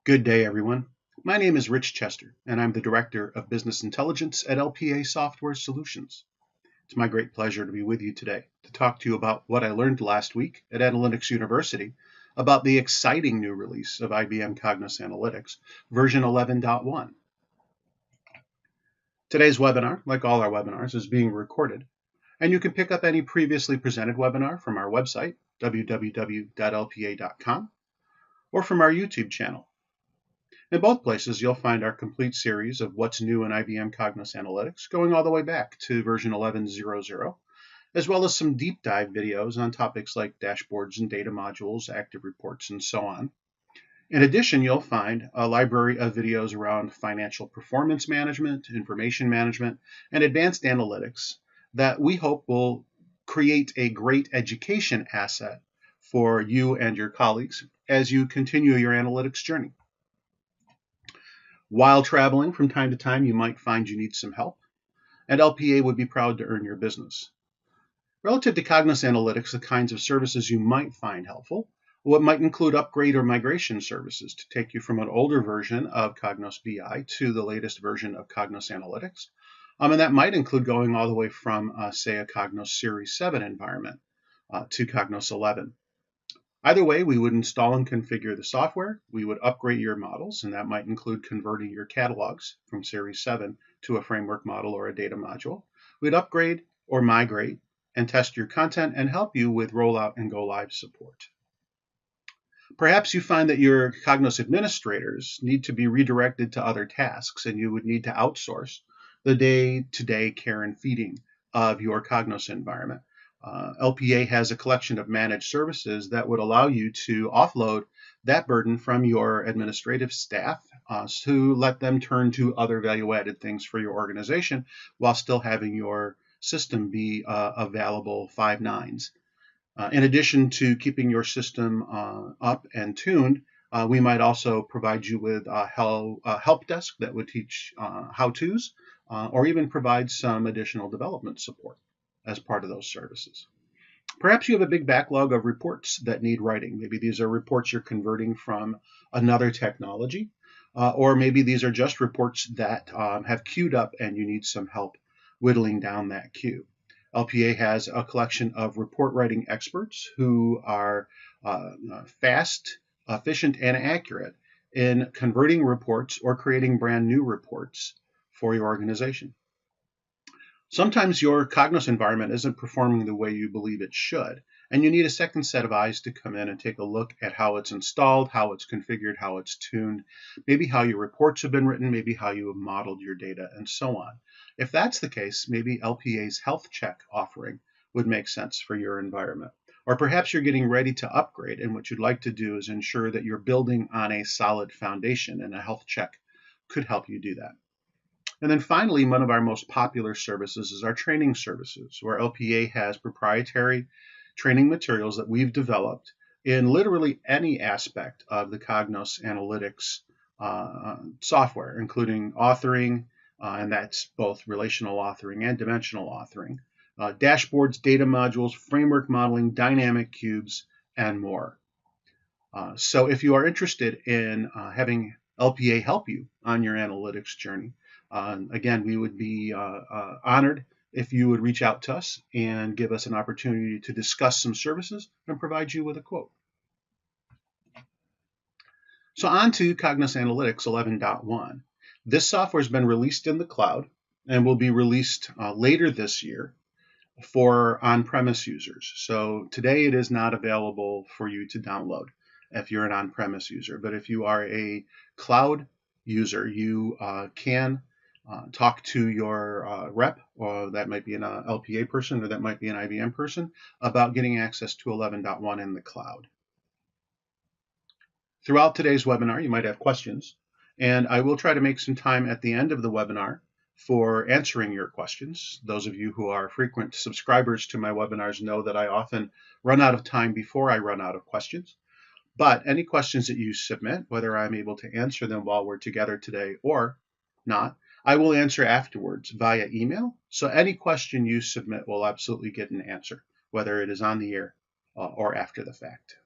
Good day, everyone. My name is Rich Chester, and I'm the Director of Business Intelligence at LPA Software Solutions. It's my great pleasure to be with you today to talk to you about what I learned last week at Analytics University about the exciting new release of IBM Cognos Analytics, version 11.1. Today's webinar, like all our webinars, is being recorded, and you can pick up any previously presented webinar from our website, www.lpa.com, or from our YouTube channel. In both places, you'll find our complete series of what's new in IBM Cognos Analytics, going all the way back to version 11.0.0, as well as some deep dive videos on topics like dashboards and data modules, active reports, and so on. In addition, you'll find a library of videos around financial performance management, information management, and advanced analytics that we hope will create a great education asset for you and your colleagues as you continue your analytics journey. While traveling, from time to time, you might find you need some help, and LPA would be proud to earn your business. Relative to Cognos Analytics, the kinds of services you might find helpful, what might include upgrade or migration services to take you from an older version of Cognos BI to the latest version of Cognos Analytics. And that might include going all the way from, say, a Cognos Series 7 environment to Cognos 11. Either way, we would install and configure the software, we would upgrade your models, and that might include converting your catalogs from Series 7 to a framework model or a data module. We'd upgrade or migrate and test your content and help you with rollout and go live support. Perhaps you find that your Cognos administrators need to be redirected to other tasks, and you would need to outsource the day-to-day care and feeding of your Cognos environment. LPA has a collection of managed services that would allow you to offload that burden from your administrative staff to let them turn to other value-added things for your organization while still having your system be available 5 nines. In addition to keeping your system up and tuned, we might also provide you with a help desk that would teach how-tos or even provide some additional development support as part of those services. Perhaps you have a big backlog of reports that need writing. Maybe these are reports you're converting from another technology, or maybe these are just reports that have queued up and you need some help whittling down that queue. LPA has a collection of report writing experts who are fast, efficient, and accurate in converting reports or creating brand new reports for your organization. Sometimes your Cognos environment isn't performing the way you believe it should, and you need a second set of eyes to come in and take a look at how it's installed, how it's configured, how it's tuned, maybe how your reports have been written, maybe how you have modeled your data, and so on. If that's the case, maybe LPA's health check offering would make sense for your environment. Or perhaps you're getting ready to upgrade, and what you'd like to do is ensure that you're building on a solid foundation, and a health check could help you do that. And then finally, one of our most popular services is our training services, where LPA has proprietary training materials that we've developed in literally any aspect of the Cognos Analytics software, including authoring, and that's both relational authoring and dimensional authoring, dashboards, data modules, framework modeling, dynamic cubes, and more. So if you are interested in having LPA help you on your analytics journey, again, we would be honored if you would reach out to us and give us an opportunity to discuss some services and provide you with a quote. So on to Cognos Analytics 11.1. This software has been released in the cloud and will be released later this year for on-premise users. So today it is not available for you to download if you're an on-premise user, but if you are a cloud user, you can talk to your rep, or that might be an LPA person, or that might be an IBM person, about getting access to 11.1 in the cloud. Throughout today's webinar, you might have questions, and I will try to make some time at the end of the webinar for answering your questions. Those of you who are frequent subscribers to my webinars know that I often run out of time before I run out of questions. But any questions that you submit, whether I'm able to answer them while we're together today or not, I will answer afterwards via email. So any question you submit will absolutely get an answer, whether it is on the air or after the fact.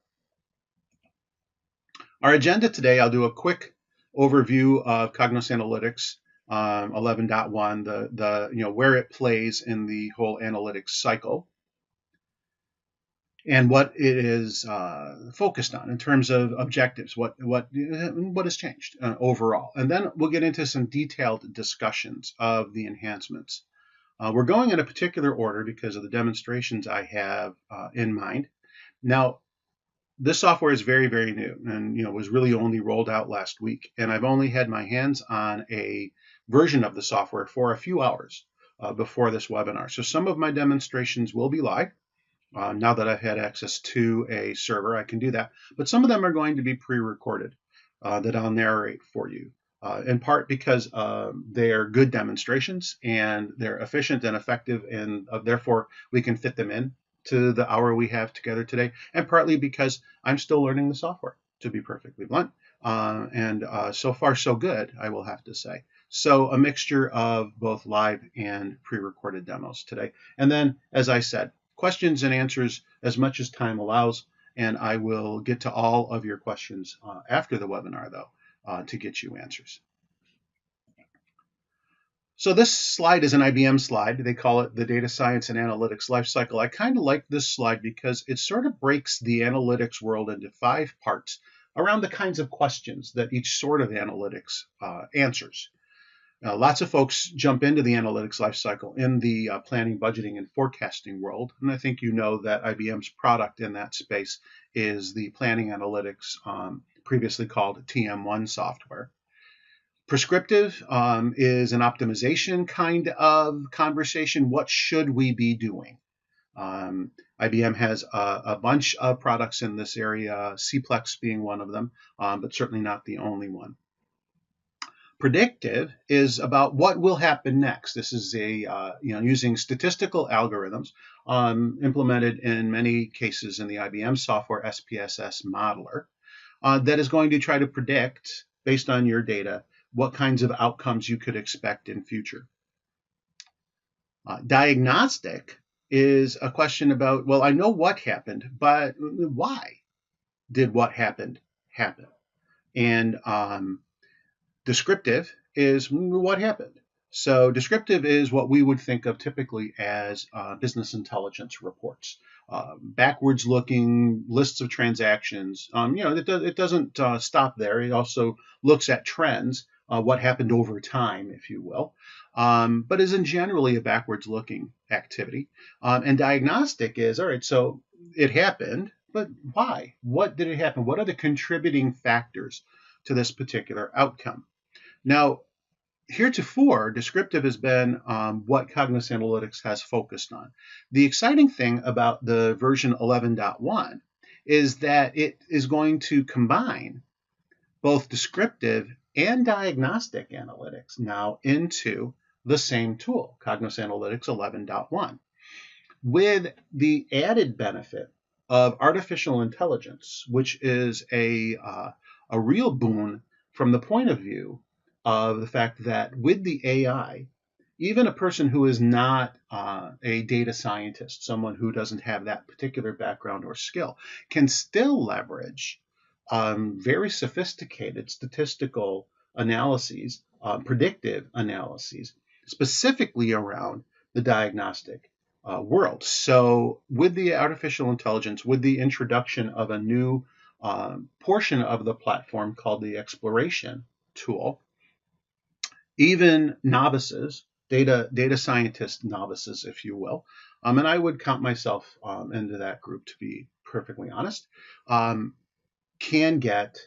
Our agenda today, I'll do a quick overview of Cognos Analytics 11.1, the where it plays in the whole analytics cycle, and what it is focused on in terms of objectives, what has changed overall. And then we'll get into some detailed discussions of the enhancements. We're going in a particular order because of the demonstrations I have in mind. Now, this software is very, very new and was really only rolled out last week. And I've only had my hands on a version of the software for a few hours before this webinar. So some of my demonstrations will be live. Now that I've had access to a server, I can do that. But some of them are going to be pre-recorded that I'll narrate for you, in part because they're good demonstrations and they're efficient and effective, and therefore we can fit them in to the hour we have together today, and partly because I'm still learning the software, to be perfectly blunt. And so far, so good, I will have to say. So a mixture of both live and pre-recorded demos today. And then, as I said, questions and answers as much as time allows, and I will get to all of your questions after the webinar, though, to get you answers. So this slide is an IBM slide. They call it the Data Science and Analytics Lifecycle. I kind of like this slide because it sort of breaks the analytics world into 5 parts around the kinds of questions that each sort of analytics answers. Lots of folks jump into the analytics lifecycle in the planning, budgeting, and forecasting world. And I think you know that IBM's product in that space is the planning analytics, previously called TM1 software. Prescriptive is an optimization kind of conversation. What should we be doing? IBM has a bunch of products in this area, CPlex being one of them, but certainly not the only one. Predictive is about what will happen next. This is using statistical algorithms implemented in many cases in the IBM software SPSS modeler that is going to try to predict, based on your data, what kinds of outcomes you could expect in future. Diagnostic is a question about, well, I know what happened, but why did what happened happen? And descriptive is what happened. So descriptive is what we would think of typically as business intelligence reports, backwards looking lists of transactions. It doesn't stop there. It also looks at trends, what happened over time, if you will, but isn't generally a backwards looking activity. And diagnostic is, all right, so it happened, but why? What did it happen? What are the contributing factors to this particular outcome? Now, heretofore, descriptive has been what Cognos Analytics has focused on. The exciting thing about the version 11.1 is that it is going to combine both descriptive and diagnostic analytics now into the same tool, Cognos Analytics 11.1, with the added benefit of artificial intelligence, which is a real boon from the point of view of the fact that with the AI, even a person who is not a data scientist, someone who doesn't have that particular background or skill, can still leverage very sophisticated statistical analyses, predictive analyses, specifically around the diagnostic world. So with the artificial intelligence, with the introduction of a new portion of the platform called the exploration tool, even novices, data scientist novices, if you will, and I would count myself into that group, to be perfectly honest, can get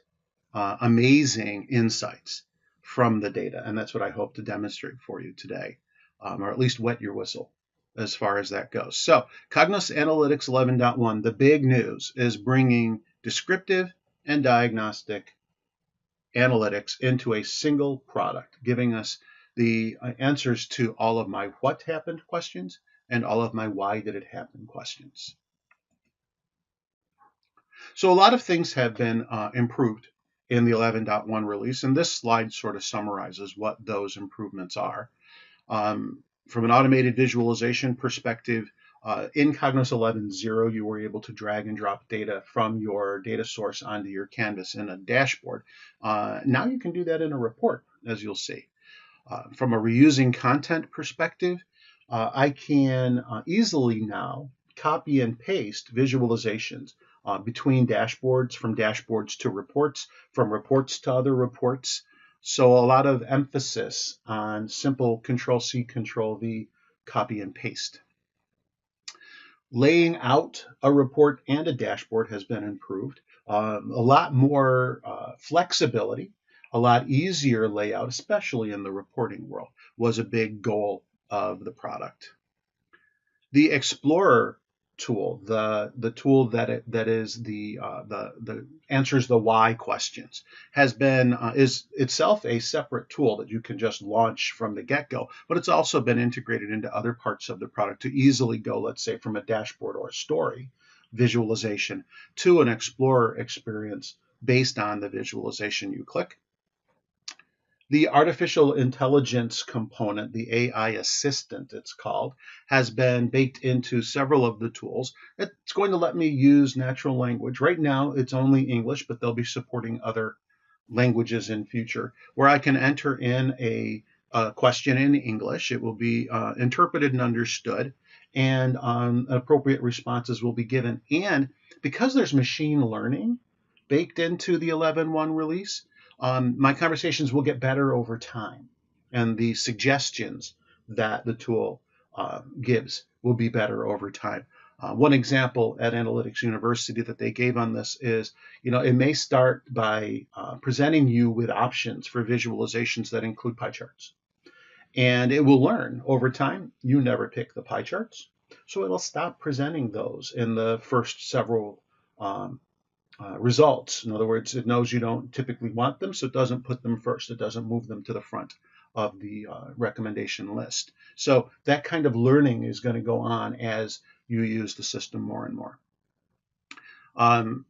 amazing insights from the data. And that's what I hope to demonstrate for you today, or at least wet your whistle as far as that goes. So Cognos Analytics 11.1, the big news is bringing descriptive and diagnostic analytics into a single product, giving us the answers to all of my what happened questions and all of my why did it happen questions. So a lot of things have been improved in the 11.1 release, and this slide sort of summarizes what those improvements are. From an automated visualization perspective, In Cognos 11.0, you were able to drag and drop data from your data source onto your canvas in a dashboard. Now you can do that in a report, as you'll see. From a reusing content perspective, I can easily now copy and paste visualizations between dashboards, from dashboards to reports, from reports to other reports. So a lot of emphasis on simple Control-C, Control-V, copy and paste. Laying out a report and a dashboard has been improved. A lot more flexibility, a lot easier layout, especially in the reporting world, was a big goal of the product. The Explorer tool, the tool that answers the why questions, is itself a separate tool that you can just launch from the get-go, but it's also been integrated into other parts of the product to easily go, let's say, from a dashboard or a story visualization to an Explorer experience based on the visualization you click. The artificial intelligence component, the AI assistant it's called, has been baked into several of the tools. It's going to let me use natural language. Right now it's only English, but they'll be supporting other languages in future, where I can enter in a question in English. It will be interpreted and understood, and appropriate responses will be given. And because there's machine learning baked into the 11.1 release, my conversations will get better over time, and the suggestions that the tool gives will be better over time. One example at Analytics University that they gave on this is, it may start by presenting you with options for visualizations that include pie charts. And it will learn over time, you never pick the pie charts. So it'll stop presenting those in the first several results. In other words, it knows you don't typically want them, so it doesn't put them first. It doesn't move them to the front of the recommendation list. So that kind of learning is going to go on as you use the system more and more.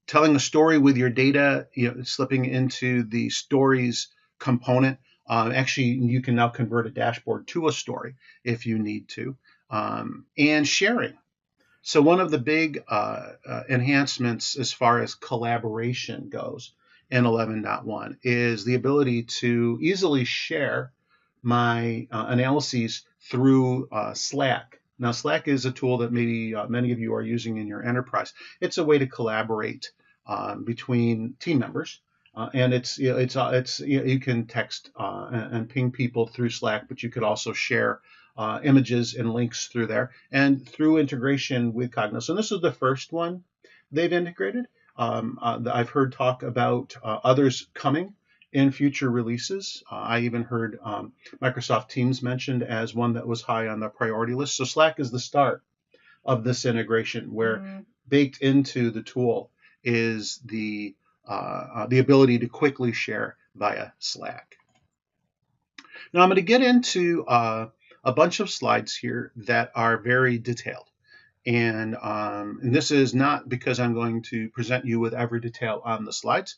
Telling a story with your data, slipping into the stories component. Actually, you can now convert a dashboard to a story if you need to. And sharing. So one of the big enhancements as far as collaboration goes in 11.1 is the ability to easily share my analyses through Slack. Now, Slack is a tool that maybe many of you are using in your enterprise. It's a way to collaborate between team members, and you can text and ping people through Slack, but you could also share images and links through there, and through integration with Cognos. And this is the first one they've integrated. I've heard talk about others coming in future releases. I even heard Microsoft Teams mentioned as one that was high on the priority list. So Slack is the start of this integration, where baked into the tool is the ability to quickly share via Slack. Now I'm going to get into a bunch of slides here that are very detailed. And this is not because I'm going to present you with every detail on the slides.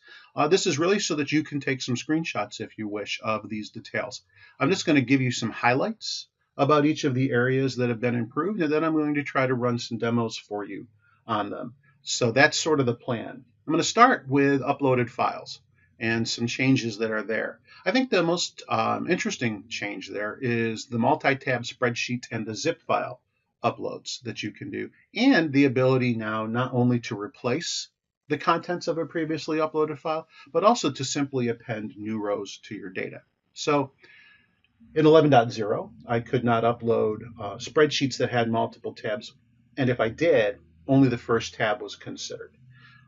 This is really so that you can take some screenshots, if you wish, of these details. I'm just going to give you some highlights about each of the areas that have been improved, and then I'm going to try to run some demos for you on them. So that's sort of the plan. I'm going to start with uploaded files and some changes that are there. I think the most interesting change there is the multi-tab spreadsheet and the zip file uploads that you can do, and the ability now not only to replace the contents of a previously uploaded file, but also to simply append new rows to your data. So in 11.0, I could not upload spreadsheets that had multiple tabs, and if I did, only the first tab was considered.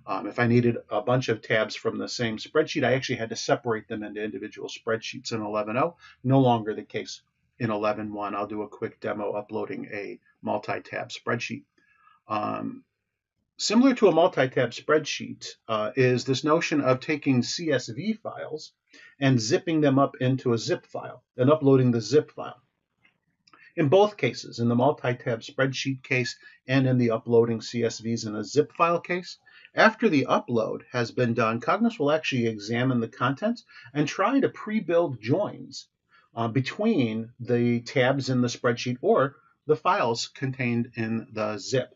If I needed a bunch of tabs from the same spreadsheet, I actually had to separate them into individual spreadsheets in 11.0. No longer the case in 11.1. I'll do a quick demo uploading a multi-tab spreadsheet. Similar to a multi-tab spreadsheet is this notion of taking CSV files and zipping them up into a zip file and uploading the zip file. In both cases, in the multi-tab spreadsheet case and in the uploading CSVs in a zip file case, after the upload has been done, Cognos will actually examine the contents and try to pre-build joins between the tabs in the spreadsheet, or the files contained in the zip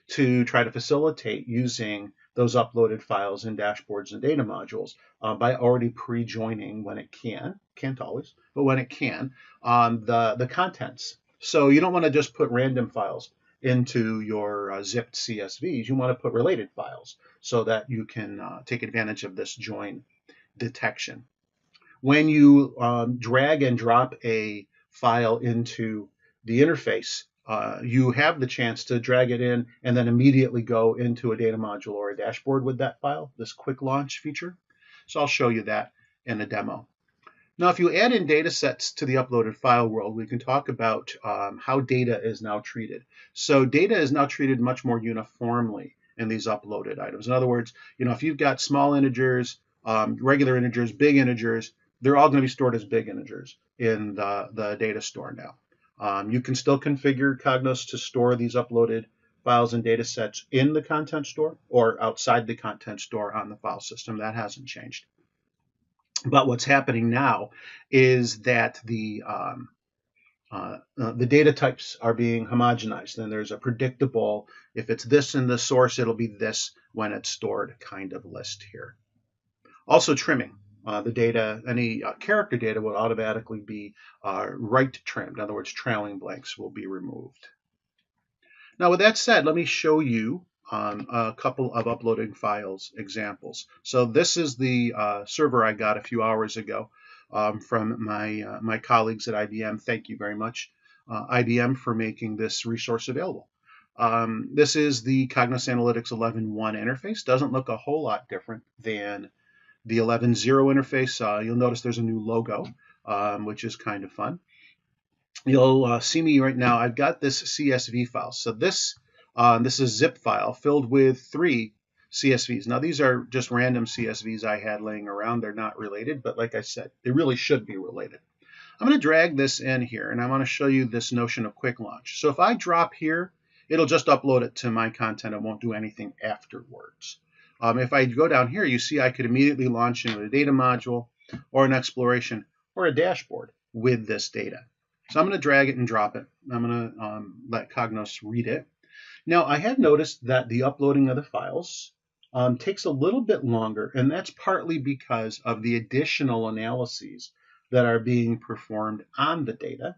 to try to facilitate using those uploaded files in dashboards and data modules by already pre-joining when it can, can't always, but when it can, the contents. So you don't want to just put random files into your zipped CSVs. You want to put related files so that you can take advantage of this join detection. When you drag and drop a file into the interface, you have the chance to drag it in and then immediately go into a data module or a dashboard with that file, this quick launch feature. So I'll show you that in a demo. Now, if you add in data sets to the uploaded file world, we can talk about how data is now treated. So data is now treated much more uniformly in these uploaded items. In other words, if you've got small integers, regular integers, big integers, they're all going to be stored as big integers in the data store now. You can still configure Cognos to store these uploaded files and data sets in the content store or outside the content store on the file system. That hasn't changed. But what's happening now is that the data types are being homogenized, and there's a predictable, if it's this in the source, it'll be this when it's stored kind of list here. Also trimming. The data, any character data will automatically be right trimmed. In other words, trailing blanks will be removed. Now, with that said, let me show you a couple of uploading files examples. So this is the server I got a few hours ago from my colleagues at IBM. Thank you very much, IBM, for making this resource available. This is the Cognos Analytics 11.1 interface. Doesn't look a whole lot different than the 11.0 interface. You'll notice there's a new logo, which is kind of fun. You'll see me right now. I've got this CSV file. So this is a zip file filled with 3 CSVs. Now, these are just random CSVs I had laying around. They're not related, but like I said, they really should be related. I'm going to drag this in here, and I want to show you this notion of quick launch. So if I drop here, it'll just upload it to my content. It won't do anything afterwards. If I go down here, you see I could immediately launch into a data module or an exploration or a dashboard with this data. So I'm going to drag it and drop it. I'm going to let Cognos read it. Now, I have noticed that the uploading of the files takes a little bit longer, and that's partly because of the additional analyses that are being performed on the data.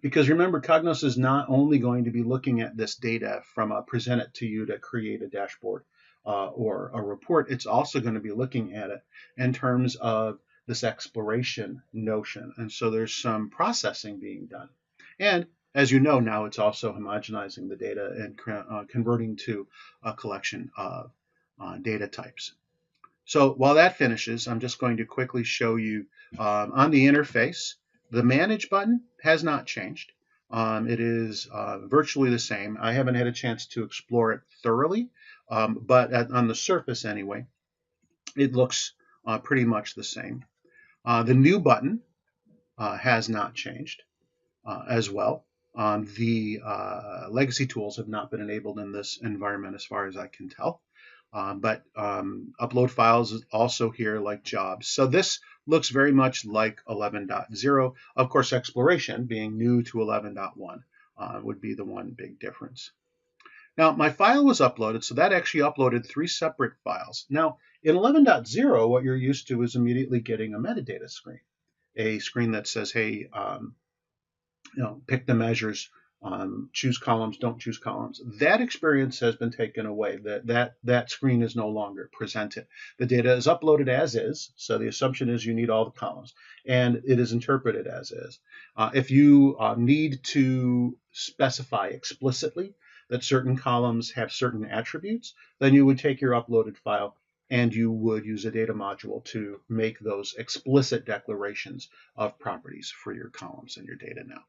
Because remember, Cognos is not only going to be looking at this data from present it to you to create a dashboard or a report, it's also going to be looking at it in terms of this exploration notion. And so there's some processing being done. And as you know, now it's also homogenizing the data and converting to a collection of data types. So while that finishes, I'm just going to quickly show you on the interface, the Manage button has not changed. It is virtually the same. I haven't had a chance to explore it thoroughly, but on the surface anyway, it looks pretty much the same. The New button has not changed as well. The legacy tools have not been enabled in this environment as far as I can tell. But upload files is also here like jobs. So this looks very much like 11.0. Of course, exploration being new to 11.1 would be the one big difference. Now, my file was uploaded, so that actually uploaded 3 separate files. Now, in 11.0, what you're used to is immediately getting a metadata screen, a screen that says, hey, pick the measures, choose columns, don't choose columns. That experience has been taken away. That screen is no longer presented. The data is uploaded as is, so the assumption is you need all the columns, and it is interpreted as is. If you need to specify explicitly that certain columns have certain attributes, then you would take your uploaded file and you would use a data module to make those explicit declarations of properties for your columns and your data now.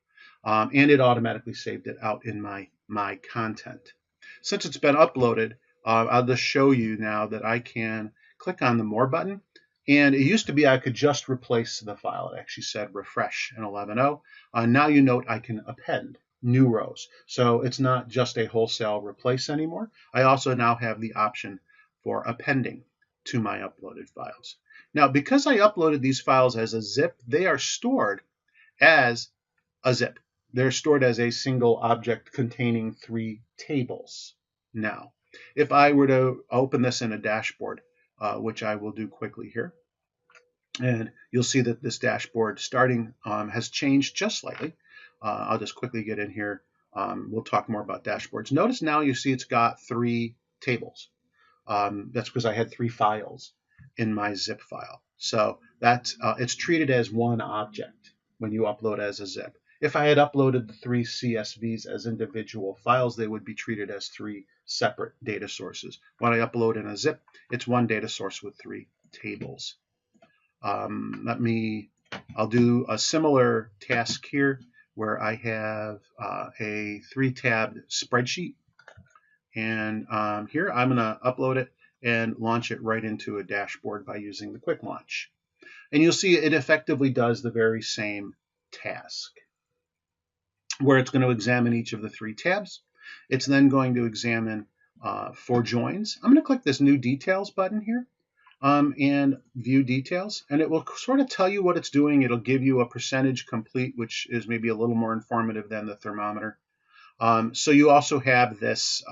And it automatically saved it out in my content. Since it's been uploaded, I'll just show you now that I can click on the More button. And it used to be I could just replace the file. It actually said refresh in 11.0. Now you note I can append new rows. So it's not just a wholesale replace anymore. I also now have the option for appending to my uploaded files. Now, because I uploaded these files as a zip, they are stored as a zip. they're stored as a single object containing 3 tables. Now, if I were to open this in a dashboard, which I will do quickly here, and you'll see that this dashboard starting has changed just slightly. I'll just quickly get in here. We'll talk more about dashboards. Notice now you see it's got 3 tables. That's because I had 3 files in my zip file. So that's it's treated as one object when you upload as a zip. If I had uploaded the 3 CSVs as individual files, they would be treated as 3 separate data sources. When I upload in a zip, it's one data source with 3 tables. I'll do a similar task here where I have a 3-tabbed spreadsheet. And here I'm going to upload it and launch it right into a dashboard by using the quick launch. And you'll see it effectively does the very same task, where it's going to examine each of the 3 tabs. It's then going to examine for joins. I'm going to click this new details button here and view details, and it will sort of tell you what it's doing. It'll give you a percentage complete, which is maybe a little more informative than the thermometer. So you also have this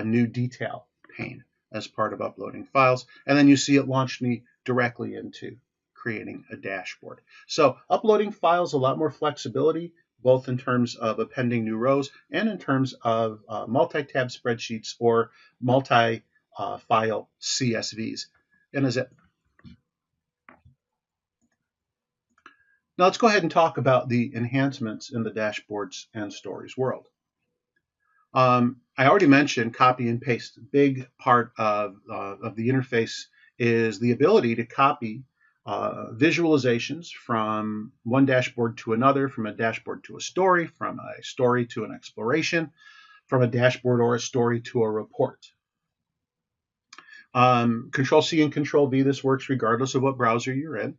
new detail pane as part of uploading files, and then you see it launched me directly into creating a dashboard. So uploading files, a lot more flexibility, both in terms of appending new rows and in terms of multi-tab spreadsheets or multi-file CSVs in a zip. Now let's go ahead and talk about the enhancements in the dashboards and stories world. I already mentioned copy and paste. A big part of the interface is the ability to copy visualizations from one dashboard to another, from a dashboard to a story, from a story to an exploration, from a dashboard or a story to a report. Control-C and Control-V, this works regardless of what browser you're in.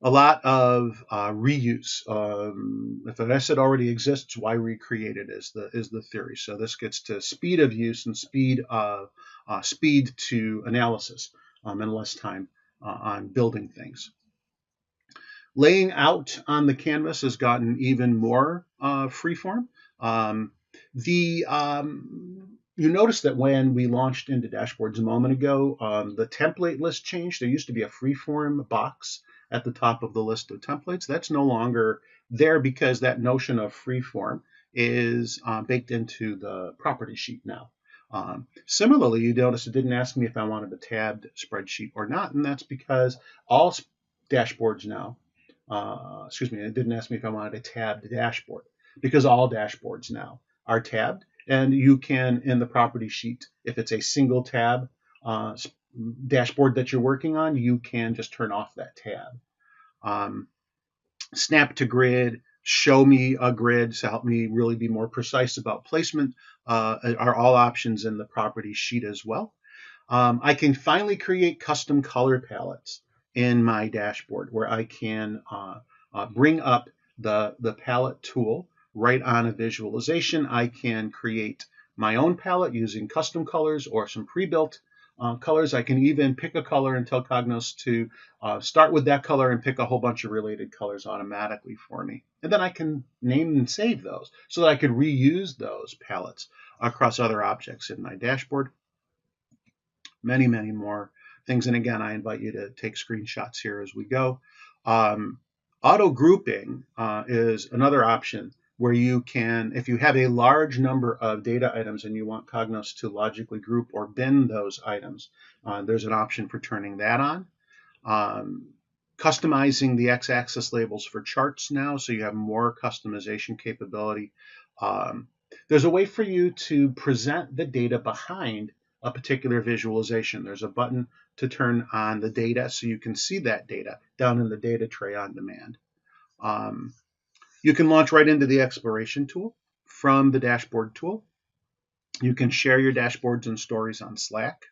A lot of reuse. If an asset already exists, why recreate it is the theory. So this gets to speed of use and speed to analysis and less time on building things. Laying out on the canvas has gotten even more freeform. You notice that when we launched into dashboards a moment ago, the template list changed. There used to be a freeform box at the top of the list of templates. That's no longer there because that notion of freeform is baked into the property sheet now. Similarly, you notice it didn't ask me if I wanted a tabbed spreadsheet or not, and that's because all dashboards now, it didn't ask me if I wanted a tabbed dashboard, because all dashboards now are tabbed, and you can, in the property sheet, if it's a single tab dashboard that you're working on, you can just turn off that tab. Snap to grid, show me a grid to help me really be more precise about placement are all options in the property sheet as well. I can finally create custom color palettes in my dashboard where I can bring up the palette tool right on a visualization. I can create my own palette using custom colors or some pre-built colors. I can even pick a color and tell Cognos to start with that color and pick a whole bunch of related colors automatically for me. And then I can name and save those so that I could reuse those palettes across other objects in my dashboard. Many, many more things. And again, I invite you to take screenshots here as we go. Auto grouping is another option where you can, if you have a large number of data items and you want Cognos to logically group or bin those items, there's an option for turning that on. Customizing the x-axis labels for charts now, so you have more customization capability. There's a way for you to present the data behind a particular visualization. There's a button to turn on the data so you can see that data down in the data tray on demand. You can launch right into the exploration tool from the dashboard tool. You can share your dashboards and stories on Slack.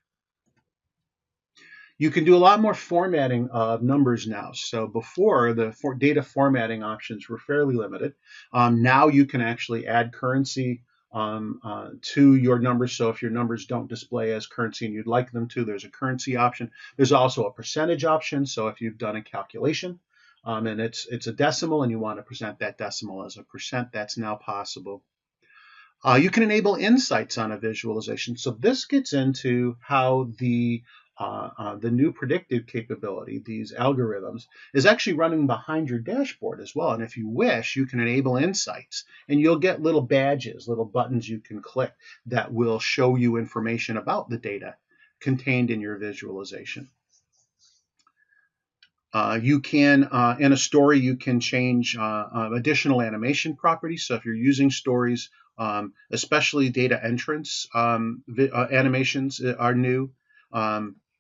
You can do a lot more formatting of numbers now. So before, the data formatting options were fairly limited. Now you can actually add currency to your numbers. So if your numbers don't display as currency and you'd like them to, there's a currency option. There's also a percentage option. So if you've done a calculation and it's a decimal, and you want to present that decimal as a percent. That's now possible. You can enable insights on a visualization. So this gets into how the new predictive capability, these algorithms, is actually running behind your dashboard as well. And if you wish, you can enable insights, and you'll get little badges, little buttons you can click that will show you information about the data contained in your visualization. You can, in a story, you can change additional animation properties. So if you're using stories, especially data entrance animations are new.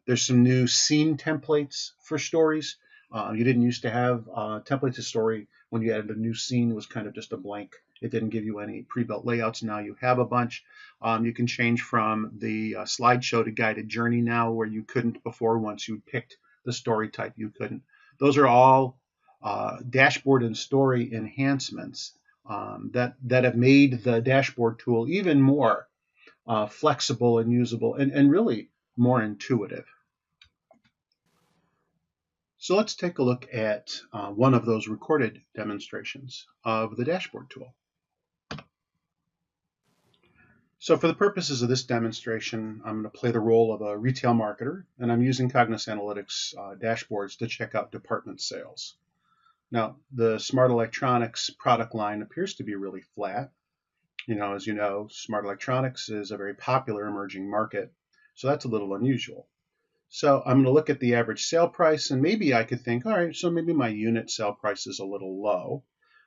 There's some new scene templates for stories. You didn't used to have templates of story. When you added a new scene, it was kind of just a blank. It didn't give you any pre-built layouts. Now you have a bunch. You can change from the slideshow to guided journey now, where you couldn't before. Once you picked the story type, you couldn't. Those are all dashboard and story enhancements that have made the dashboard tool even more flexible and usable, and really more intuitive. So let's take a look at one of those recorded demonstrations of the dashboard tool. So for the purposes of this demonstration, I'm going to play the role of a retail marketer, and I'm using Cognos Analytics dashboards to check out department sales. Now, the smart electronics product line appears to be really flat. As you know, smart electronics is a very popular emerging market, so that's a little unusual. So I'm going to look at the average sale price, and maybe I could think, all right, so maybe my unit sale price is a little low,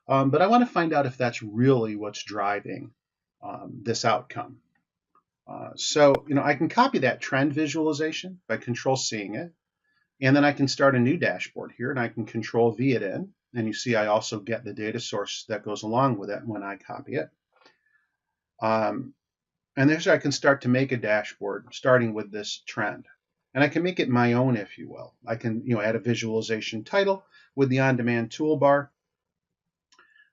but I want to find out if that's really what's driving this outcome. So I can copy that trend visualization by Control-Cing it, and then I can start a new dashboard here, and I can Control-V it in, and you see I also get the data source that goes along with it when I copy it. And there's I can start to make a dashboard starting with this trend. And I can make it my own, if you will. I can add a visualization title with the on-demand toolbar.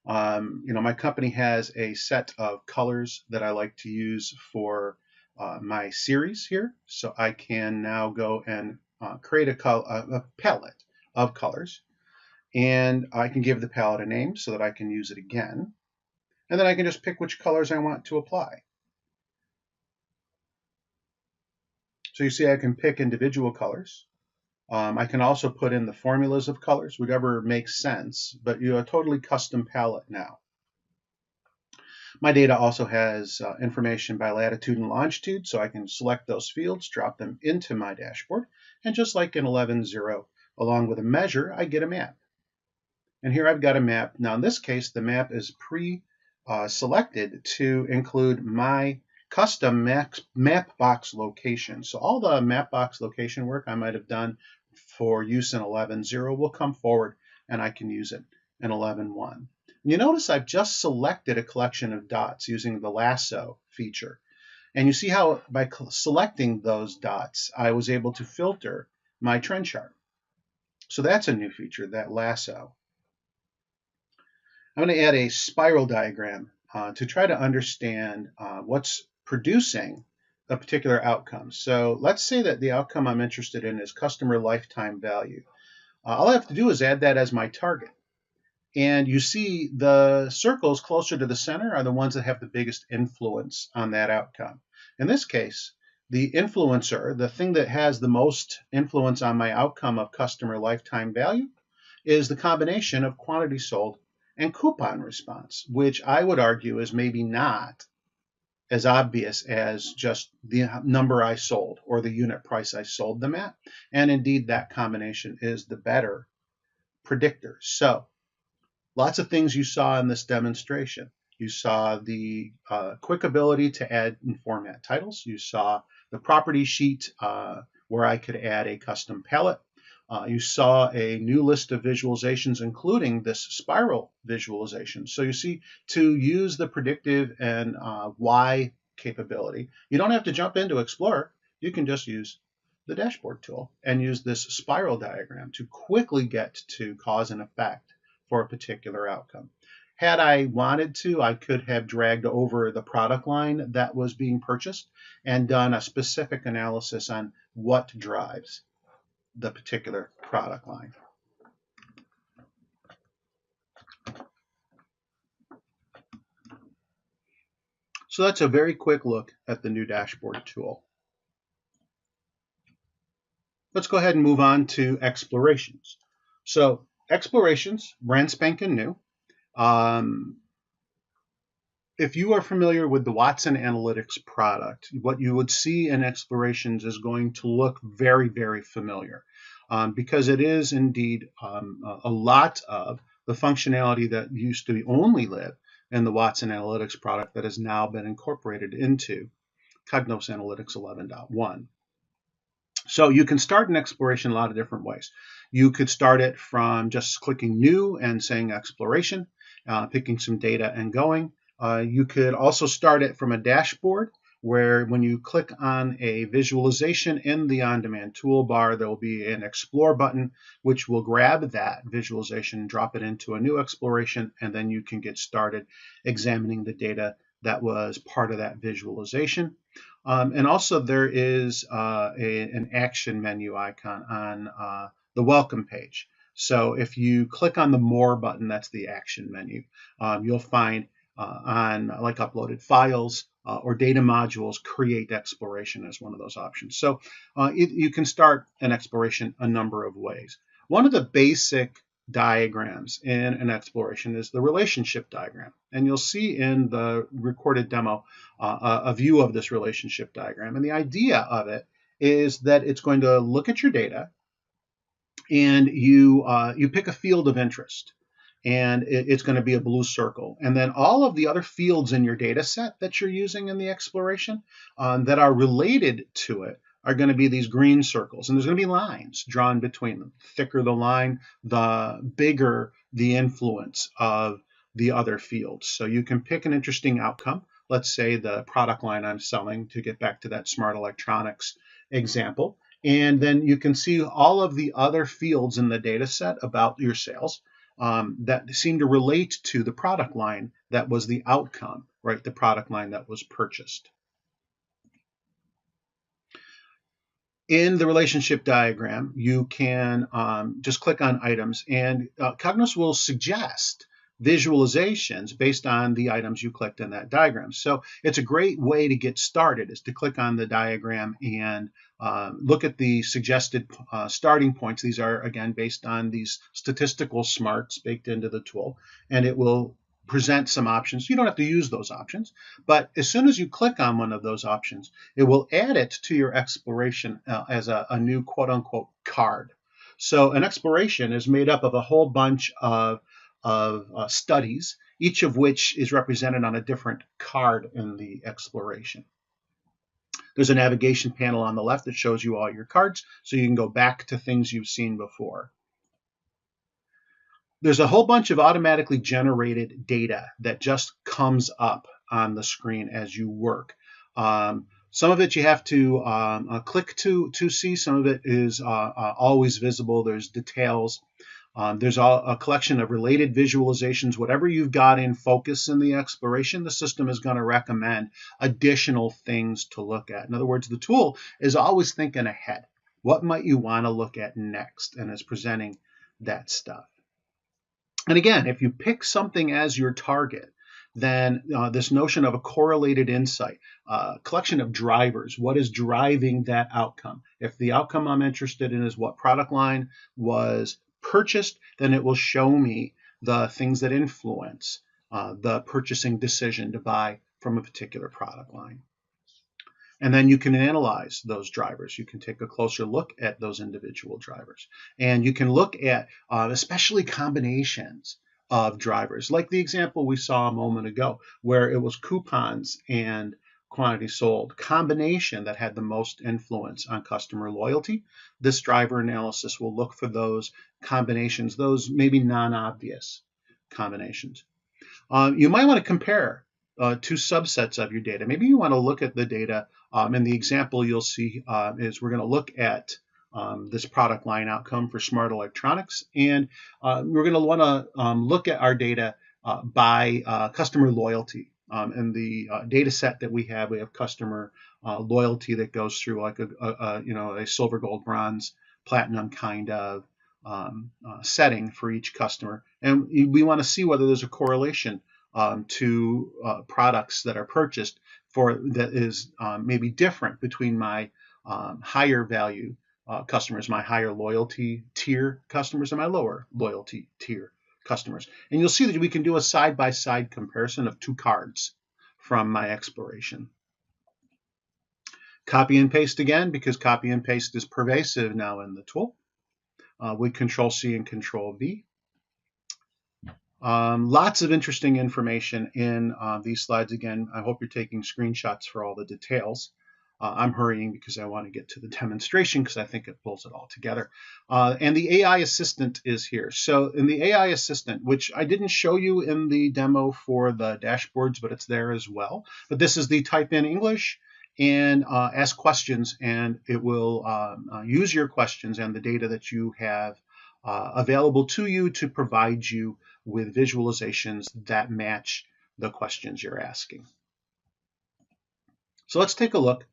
My company has a set of colors that I like to use for my series here. So I can now go and create a palette of colors. And I can give the palette a name so that I can use it again. And then I can just pick which colors I want to apply. So you see I can pick individual colors. I can also put in the formulas of colors, whatever makes sense, but you have a totally custom palette now. My data also has information by latitude and longitude, so I can select those fields, drop them into my dashboard, and just like in 11.0, along with a measure, I get a map. And here I've got a map. Now in this case, the map is pre-selected to include my custom map box location. So all the map box location work I might have done for use in 11.0 will come forward, and I can use it in 11.1. You notice I've just selected a collection of dots using the lasso feature. And you see how by selecting those dots, I was able to filter my trend chart. So that's a new feature, that lasso. I'm going to add a spiral diagram to try to understand what's producing a particular outcome. So let's say that the outcome I'm interested in is customer lifetime value. All I have to do is add that as my target. And you see the circles closer to the center are the ones that have the biggest influence on that outcome. In this case, the influencer, the thing that has the most influence on my outcome of customer lifetime value, is the combination of quantity sold and coupon response, which I would argue is maybe not as obvious as just the number I sold or the unit price I sold them at. And indeed, that combination is the better predictor. So lots of things you saw in this demonstration. You saw the quick ability to add and format titles. You saw the property sheet where I could add a custom palette. You saw a new list of visualizations, including this spiral visualization. So you see, to use the predictive and Y capability, you don't have to jump into Explorer. You can just use the dashboard tool and use this spiral diagram to quickly get to cause and effect for a particular outcome. Had I wanted to, I could have dragged over the product line that was being purchased and done a specific analysis on what drives the particular product line. So that's a very quick look at the new dashboard tool. Let's go ahead and move on to explorations. So explorations, brand spanking new. If you are familiar with the Watson Analytics product, what you would see in explorations is going to look very, very familiar because it is indeed a lot of the functionality that used to only live in the Watson Analytics product that has now been incorporated into Cognos Analytics 11.1. So you can start an exploration a lot of different ways. You could start it from just clicking new and saying exploration, picking some data and going. You could also start it from a dashboard where when you click on a visualization in the on-demand toolbar, there will be an explore button, which will grab that visualization, drop it into a new exploration, and then you can get started examining the data that was part of that visualization. And also there is an action menu icon on the welcome page. So if you click on the more button, that's the action menu. You'll find on like uploaded files or data modules, create exploration as one of those options. So you can start an exploration a number of ways. One of the basic diagrams in an exploration is the relationship diagram. And you'll see in the recorded demo a view of this relationship diagram. And the idea of it is that it's going to look at your data and you pick a field of interest. And it's going to be a blue circle. And then all of the other fields in your data set that you're using in the exploration that are related to it are going to be these green circles. And there's going to be lines drawn between them. The thicker the line, the bigger the influence of the other fields. So you can pick an interesting outcome. Let's say the product line I'm selling, to get back to that smart electronics example. And then you can see all of the other fields in the data set about your sales that seem to relate to the product line that was the outcome, right? The product line that was purchased. In the relationship diagram, you can just click on items, and Cognos will suggest visualizations based on the items you clicked in that diagram. So it's a great way to get started, is to click on the diagram and look at the suggested starting points. These are, again, based on these statistical smarts baked into the tool, and it will present some options. You don't have to use those options, but as soon as you click on one of those options, it will add it to your exploration as a new quote-unquote card. So an exploration is made up of a whole bunch of studies, each of which is represented on a different card in the exploration. There's a navigation panel on the left that shows you all your cards, so you can go back to things you've seen before. There's a whole bunch of automatically generated data that just comes up on the screen as you work. Some of it you have to click to see. Some of it is always visible. There's details. There's a collection of related visualizations. Whatever you've got in focus in the exploration, the system is going to recommend additional things to look at. In other words, the tool is always thinking ahead. What might you want to look at next? And is presenting that stuff. And again, if you pick something as your target, then this notion of a correlated insight, collection of drivers, what is driving that outcome? If the outcome I'm interested in is what product line was purchased, then it will show me the things that influence the purchasing decision to buy from a particular product line. And then you can analyze those drivers. You can take a closer look at those individual drivers. And you can look at especially combinations of drivers, like the example we saw a moment ago, where it was coupons and quantity sold combination that had the most influence on customer loyalty. This driver analysis will look for those combinations, those maybe non-obvious combinations. You might want to compare two subsets of your data. Maybe you want to look at the data, and the example you'll see is we're going to look at this product line outcome for smart electronics, and we're going to want to look at our data by customer loyalty. And the data set that we have customer loyalty that goes through like a silver, gold, bronze, platinum kind of setting for each customer, and we want to see whether there's a correlation to products that are purchased that is maybe different between my higher value customers, my higher loyalty tier customers, and my lower loyalty tier customers. And you'll see that we can do a side-by-side comparison of two cards from my exploration. Copy and paste again, because copy and paste is pervasive now in the tool. With Control-C and Control-V. Lots of interesting information in these slides. Again, I hope you're taking screenshots for all the details. I'm hurrying because I want to get to the demonstration because I think it pulls it all together. And the AI assistant is here. So in the AI assistant, which I didn't show you in the demo for the dashboards, but it's there as well. But this is the type in English and ask questions, and it will use your questions and the data that you have available to you to provide you with visualizations that match the questions you're asking. So let's take a look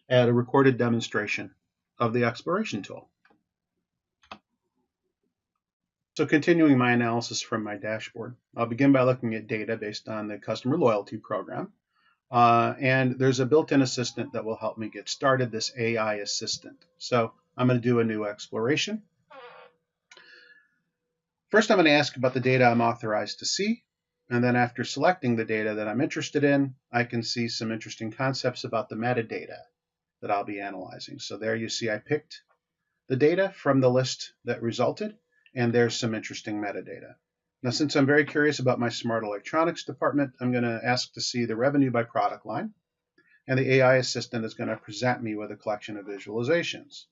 at a recorded demonstration of the exploration tool. So continuing my analysis from my dashboard, I'll begin by looking at data based on the customer loyalty program. And there's a built-in assistant that will help me get started, this AI assistant. So I'm going to do a new exploration. First, I'm going to ask about the data I'm authorized to see. And then after selecting the data that I'm interested in, I can see some interesting concepts about the metadata that I'll be analyzing. So there you see I picked the data from the list that resulted, and there's some interesting metadata. Now, since I'm very curious about my smart electronics department, I'm going to ask to see the revenue by product line, and the AI assistant is going to present me with a collection of visualizations.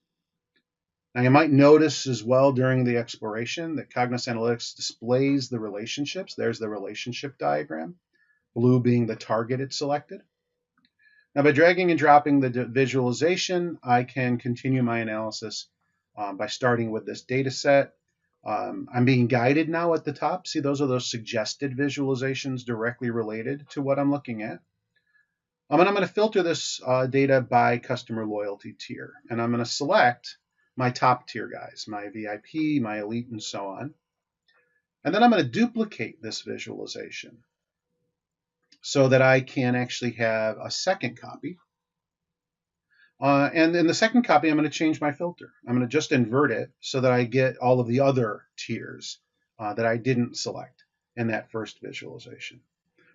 Now, you might notice as well during the exploration that Cognos Analytics displays the relationships. There's the relationship diagram, blue being the target it selected. Now, by dragging and dropping the visualization, I can continue my analysis by starting with this data set. I'm being guided now at the top. See, those are those suggested visualizations directly related to what I'm looking at. And I'm going to filter this data by customer loyalty tier. And I'm going to select my top tier guys, my VIP, my elite, and so on. And then I'm going to duplicate this visualization so that I can actually have a second copy. And in the second copy, I'm going to change my filter. I'm going to just invert it so that I get all of the other tiers that I didn't select in that first visualization.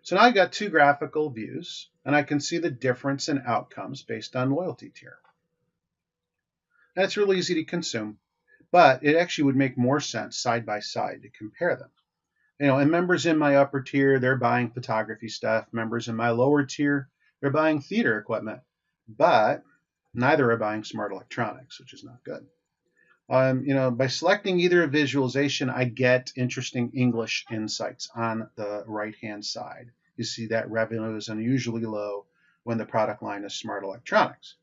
So now I've got two graphical views, and I can see the difference in outcomes based on loyalty tier. And it's really easy to consume, but it actually would make more sense side by side to compare them. And members in my upper tier, they're buying photography stuff. Members in my lower tier, they're buying theater equipment, but neither are buying smart electronics, which is not good. By selecting either a visualization, I get interesting English insights on the right-hand side. You see that revenue is unusually low when the product line is smart electronics.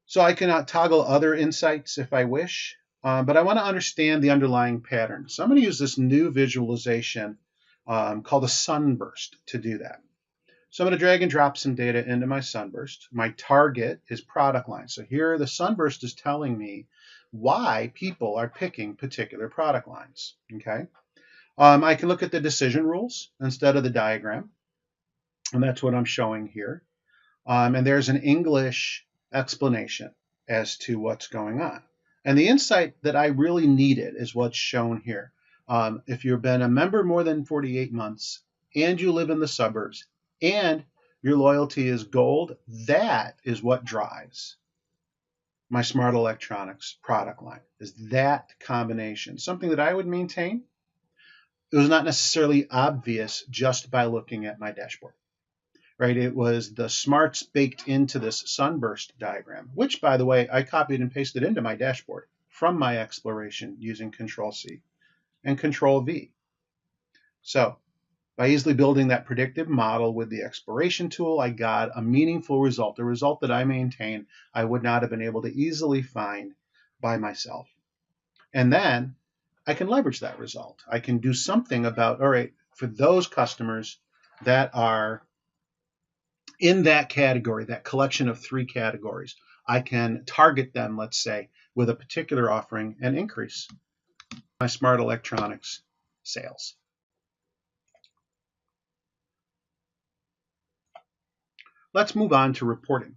So I can toggle other insights if I wish, but I want to understand the underlying pattern. So I'm going to use this new visualization called a sunburst to do that. So I'm going to drag and drop some data into my sunburst. My target is product line. So here the sunburst is telling me why people are picking particular product lines. Okay. I can look at the decision rules instead of the diagram, and that's what I'm showing here. And there's an English explanation as to what's going on. And the insight that I really needed is what's shown here. If you've been a member more than 48 months and you live in the suburbs and your loyalty is gold, that is what drives my smart electronics product line, is that combination. Something that I would maintain. It was not necessarily obvious just by looking at my dashboard. Right, it was the smarts baked into this sunburst diagram, which, by the way, I copied and pasted into my dashboard from my exploration using Control-C and Control-V. So by easily building that predictive model with the exploration tool, I got a meaningful result, a result that I maintain I would not have been able to easily find by myself. And then I can leverage that result. I can do something about, all right, for those customers that are in that category, that collection of three categories, I can target them, let's say, with a particular offering and increase my smart electronics sales. Let's move on to reporting.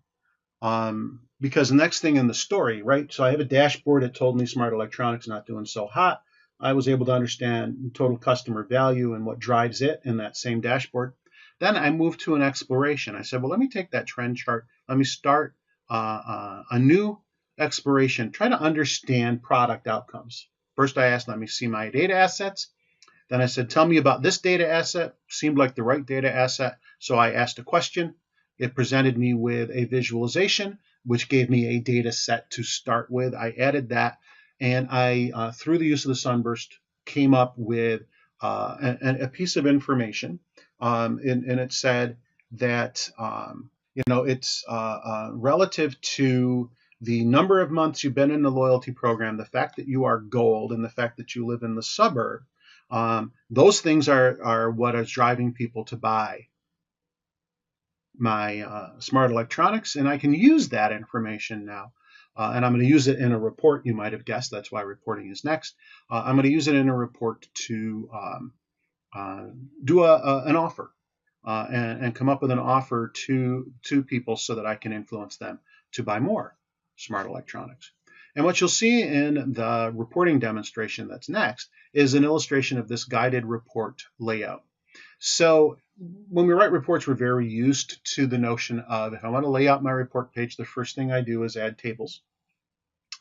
Because the next thing in the story, right? So I have a dashboard that told me smart electronics not doing so hot. I was able to understand total customer value and what drives it in that same dashboard. Then I moved to an exploration. I said, well, let me take that trend chart. Let me start a new exploration. Try to understand product outcomes. First, I asked, let me see my data assets. Then I said, tell me about this data asset. Seemed like the right data asset. So I asked a question. It presented me with a visualization, which gave me a data set to start with. I added that, and I, through the use of the sunburst, came up with a piece of information, and it said that it's relative to the number of months you've been in the loyalty program, the fact that you are gold, and the fact that you live in the suburb. Those things are what is driving people to buy my smart electronics, and I can use that information now. And I'm going to use it in a report. You might have guessed that's why reporting is next. I'm going to use it in a report to do an offer and come up with an offer to people so that I can influence them to buy more smart electronics. And what you'll see in the reporting demonstration that's next is an illustration of this guided report layout. So when we write reports, we're very used to the notion of, if I want to lay out my report page, the first thing I do is add tables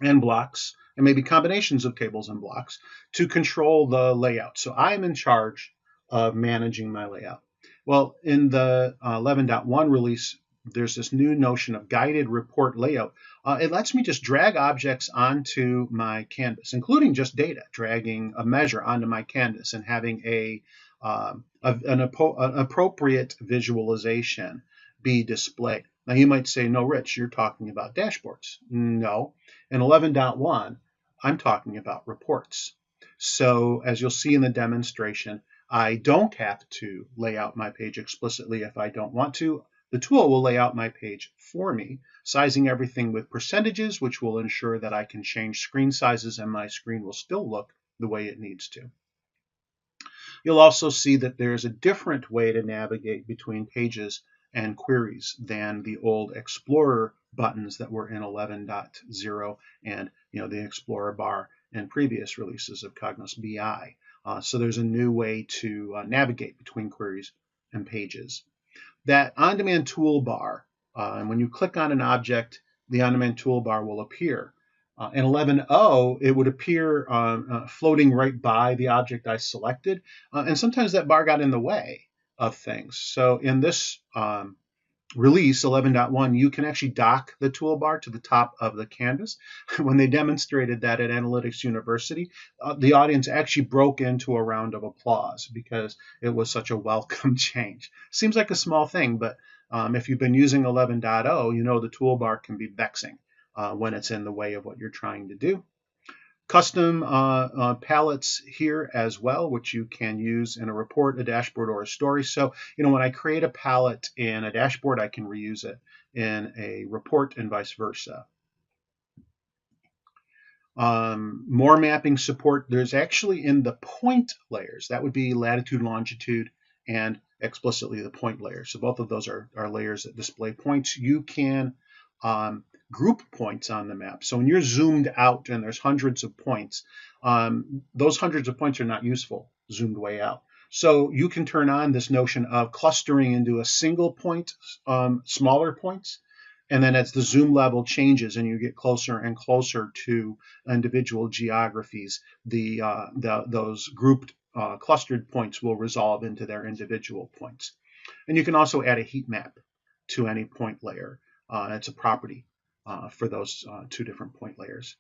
and blocks, and maybe combinations of tables and blocks to control the layout. So I'm in charge of managing my layout. Well, in the 11.1 release, there's this new notion of guided report layout. It lets me just drag objects onto my canvas, including just data, dragging a measure onto my canvas and having an appropriate visualization be displayed. Now you might say, no, Rich, you're talking about dashboards. No, in 11.1, I'm talking about reports. So as you'll see in the demonstration, I don't have to lay out my page explicitly if I don't want to. The tool will lay out my page for me, sizing everything with percentages, which will ensure that I can change screen sizes and my screen will still look the way it needs to. You'll also see that there's a different way to navigate between pages and queries than the old Explorer buttons that were in 11.0 and the Explorer bar in previous releases of Cognos BI. So there's a new way to navigate between queries and pages. That on-demand toolbar, and when you click on an object, the on-demand toolbar will appear. In 11.0, it would appear floating right by the object I selected, and sometimes that bar got in the way of things. So in this release, 11.1, you can actually dock the toolbar to the top of the canvas. When they demonstrated that at Analytics University, the audience actually broke into a round of applause because it was such a welcome change. Seems like a small thing, but if you've been using 11.0, you know the toolbar can be vexing when it's in the way of what you're trying to do. Custom palettes here as well, which you can use in a report, a dashboard, or a story. So, when I create a palette in a dashboard, I can reuse it in a report and vice versa. More mapping support. There's actually in the point layers, that would be latitude, longitude, and explicitly the point layer. So both of those are layers that display points. You can group points on the map. So when you're zoomed out and there's hundreds of points, those hundreds of points are not useful zoomed way out. So you can turn on this notion of clustering into a single point, smaller points, and then as the zoom level changes and you get closer and closer to individual geographies, those grouped clustered points will resolve into their individual points. And you can also add a heat map to any point layer. It's a property for those two different point layers.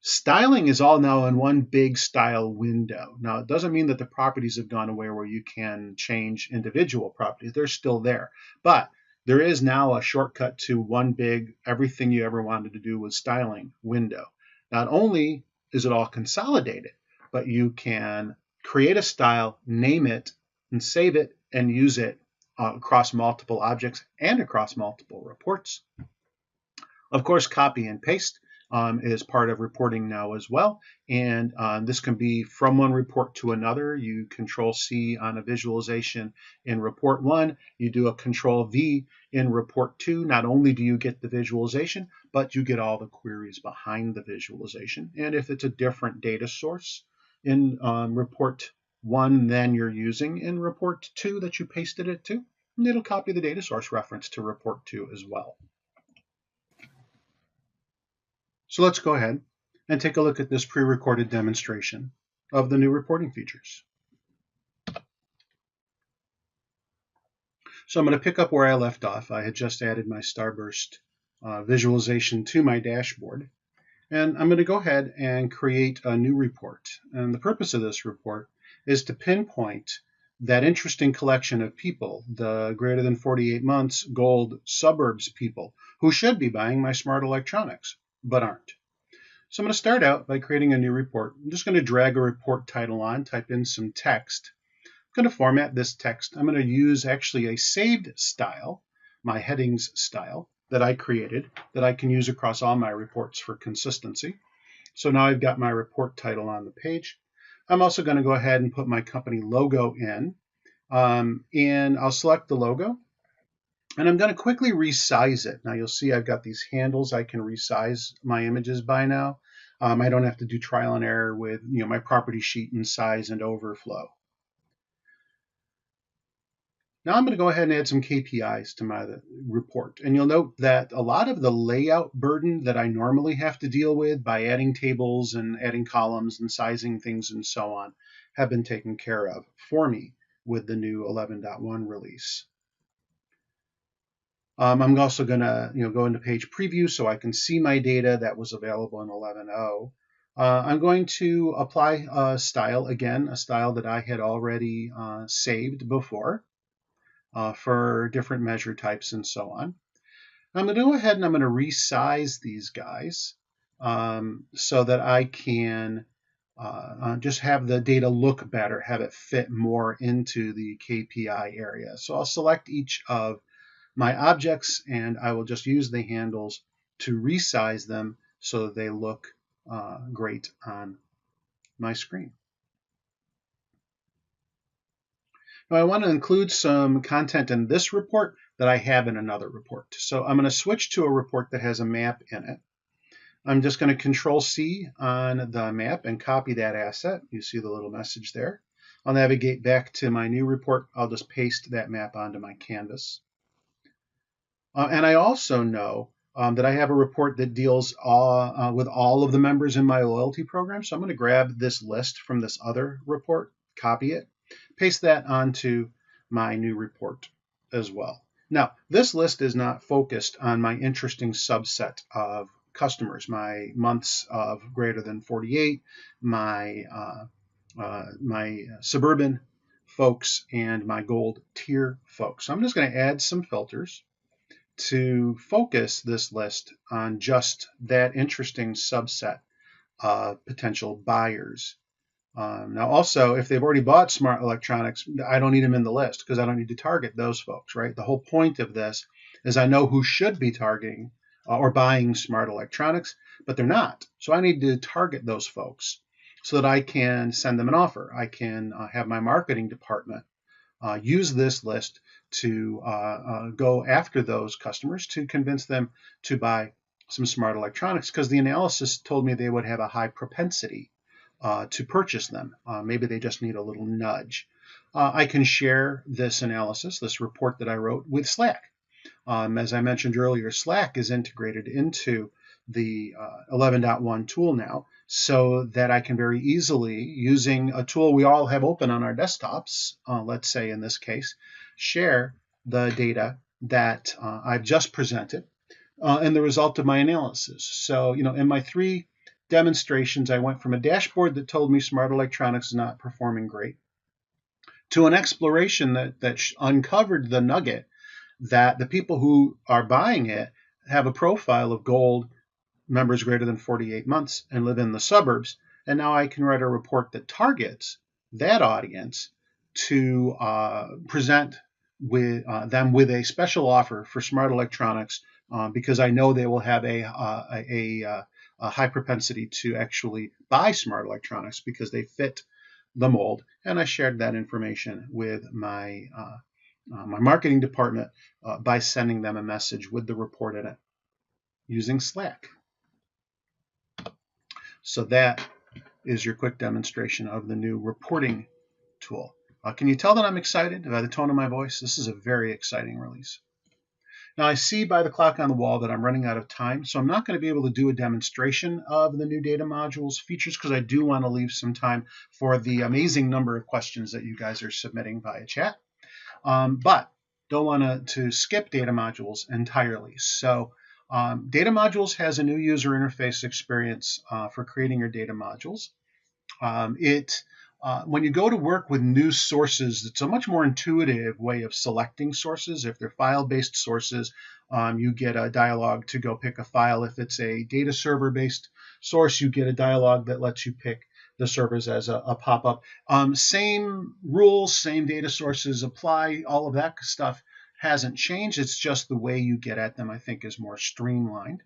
Styling is all now in one big style window. Now, it doesn't mean that the properties have gone away where you can change individual properties. They're still there. But there is now a shortcut to one big everything you ever wanted to do with styling window. Not only is it all consolidated, but you can create a style, name it, and save it, and use it across multiple objects and across multiple reports. Of course, copy and paste. is part of reporting now as well. And this can be from one report to another. You Control C on a visualization in report 1. You do a Control V in report 2. Not only do you get the visualization, but you get all the queries behind the visualization. And if it's a different data source in report 1 than you're using in report 2 that you pasted it to, it'll copy the data source reference to report 2 as well. So let's go ahead and take a look at this pre-recorded demonstration of the new reporting features. So I'm going to pick up where I left off. I had just added my Starburst visualization to my dashboard. And I'm going to go ahead and create a new report. And the purpose of this report is to pinpoint that interesting collection of people, the greater than 48 months gold suburbs people, who should be buying my smart electronics, but aren't. So I'm going to start out by creating a new report. I'm just going to drag a report title on, type in some text. I'm going to format this text. I'm going to use actually a saved style, my headings style, that I created, that I can use across all my reports for consistency. So now I've got my report title on the page. I'm also going to go ahead and put my company logo in, and I'll select the logo. And I'm going to quickly resize it. Now you'll see I've got these handles. I can resize my images by now. I don't have to do trial and error with my property sheet and size and overflow. Now I'm going to go ahead and add some KPIs to my report. And you'll note that a lot of the layout burden that I normally have to deal with by adding tables and adding columns and sizing things and so on have been taken care of for me with the new 11.1 release. I'm also going to go into page preview so I can see my data that was available in 11.0. I'm going to apply a style again, a style that I had already saved before for different measure types and so on. I'm going to go ahead and I'm going to resize these guys so that I can just have the data look better, have it fit more into the KPI area. So I'll select each of my objects and I will just use the handles to resize them so that they look great on my screen. Now I want to include some content in this report that I have in another report. So I'm going to switch to a report that has a map in it. I'm just going to Control C on the map and copy that asset. You see the little message there. I'll navigate back to my new report. I'll just paste that map onto my canvas. And I also know that I have a report that deals with all of the members in my loyalty program. So I'm going to grab this list from this other report, copy it, paste that onto my new report as well. Now, this list is not focused on my interesting subset of customers, my months of greater than 48, my suburban folks, and my gold tier folks. So I'm just going to add some filters to focus this list on just that interesting subset of potential buyers. Now also, if they've already bought smart electronics, I don't need them in the list because I don't need to target those folks, right? The whole point of this is I know who should be targeting or buying smart electronics, but they're not. So I need to target those folks so that I can send them an offer. I can have my marketing department use this list to go after those customers to convince them to buy some smart electronics because the analysis told me they would have a high propensity to purchase them. Maybe they just need a little nudge. I can share this analysis, this report that I wrote, with Slack. As I mentioned earlier, Slack is integrated into the 11.1 tool now so that I can very easily, using a tool we all have open on our desktops, let's say in this case, share the data that I've just presented and the result of my analysis. So, in my 3 demonstrations, I went from a dashboard that told me smart electronics is not performing great to an exploration that uncovered the nugget that the people who are buying it have a profile of gold members greater than 48 months and live in the suburbs. And now I can write a report that targets that audience to present with them with a special offer for smart electronics because I know they will have a a high propensity to actually buy smart electronics because they fit the mold. And I shared that information with my marketing department by sending them a message with the report in it using Slack. So that is your quick demonstration of the new reporting tool. Can you tell that I'm excited by the tone of my voice? This is a very exciting release. Now I see by the clock on the wall that I'm running out of time, so I'm not going to be able to do a demonstration of the new data modules features because I do want to leave some time for the amazing number of questions that you guys are submitting via chat. But don't want to skip data modules entirely. So data modules has a new user interface experience for creating your data modules. When you go to work with new sources, it's a much more intuitive way of selecting sources. If they're file-based sources, you get a dialog to go pick a file. If it's a data server-based source, you get a dialog that lets you pick the servers as a pop-up. Same rules, same data sources apply. All of that stuff hasn't changed. It's just the way you get at them, I think, is more streamlined.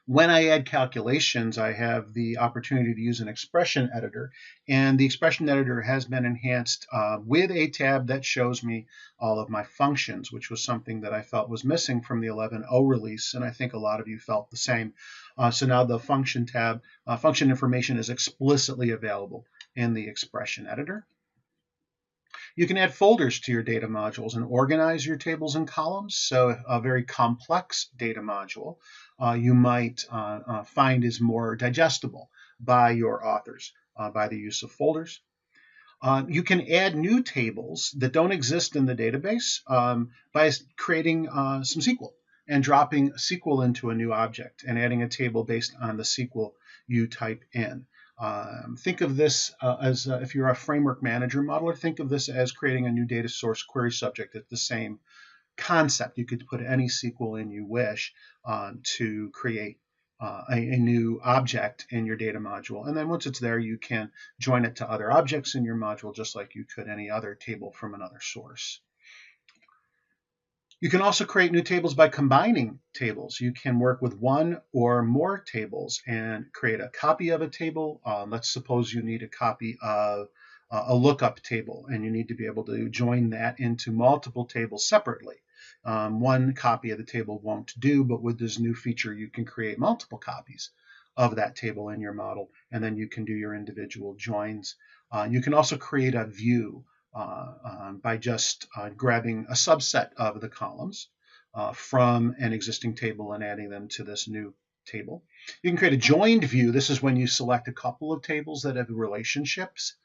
When I add calculations, I have the opportunity to use an expression editor, and the expression editor has been enhanced with a tab that shows me all of my functions, which was something that I felt was missing from the 11.0 release, and I think a lot of you felt the same. So now the function tab, function information is explicitly available in the expression editor. You can add folders to your data modules and organize your tables and columns. So a very complex data module you might find is more digestible by your authors by the use of folders. You can add new tables that don't exist in the database by creating some SQL and dropping SQL into a new object and adding a table based on the SQL you type in. Think of this as if you're a framework manager modeler, think of this as creating a new data source query subject. It's the same concept. You could put any SQL in you wish to create a new object in your data module. And then once it's there, you can join it to other objects in your module, just like you could any other table from another source. You can also create new tables by combining tables. You can work with one or more tables and create a copy of a table. Let's suppose you need a copy of a lookup table, and you need to be able to join that into multiple tables separately. One copy of the table won't do, but with this new feature, you can create multiple copies of that table in your model, and then you can do your individual joins. You can also create a view by just grabbing a subset of the columns from an existing table and adding them to this new table. You can create a joined view. This is when you select a couple of tables that have relationships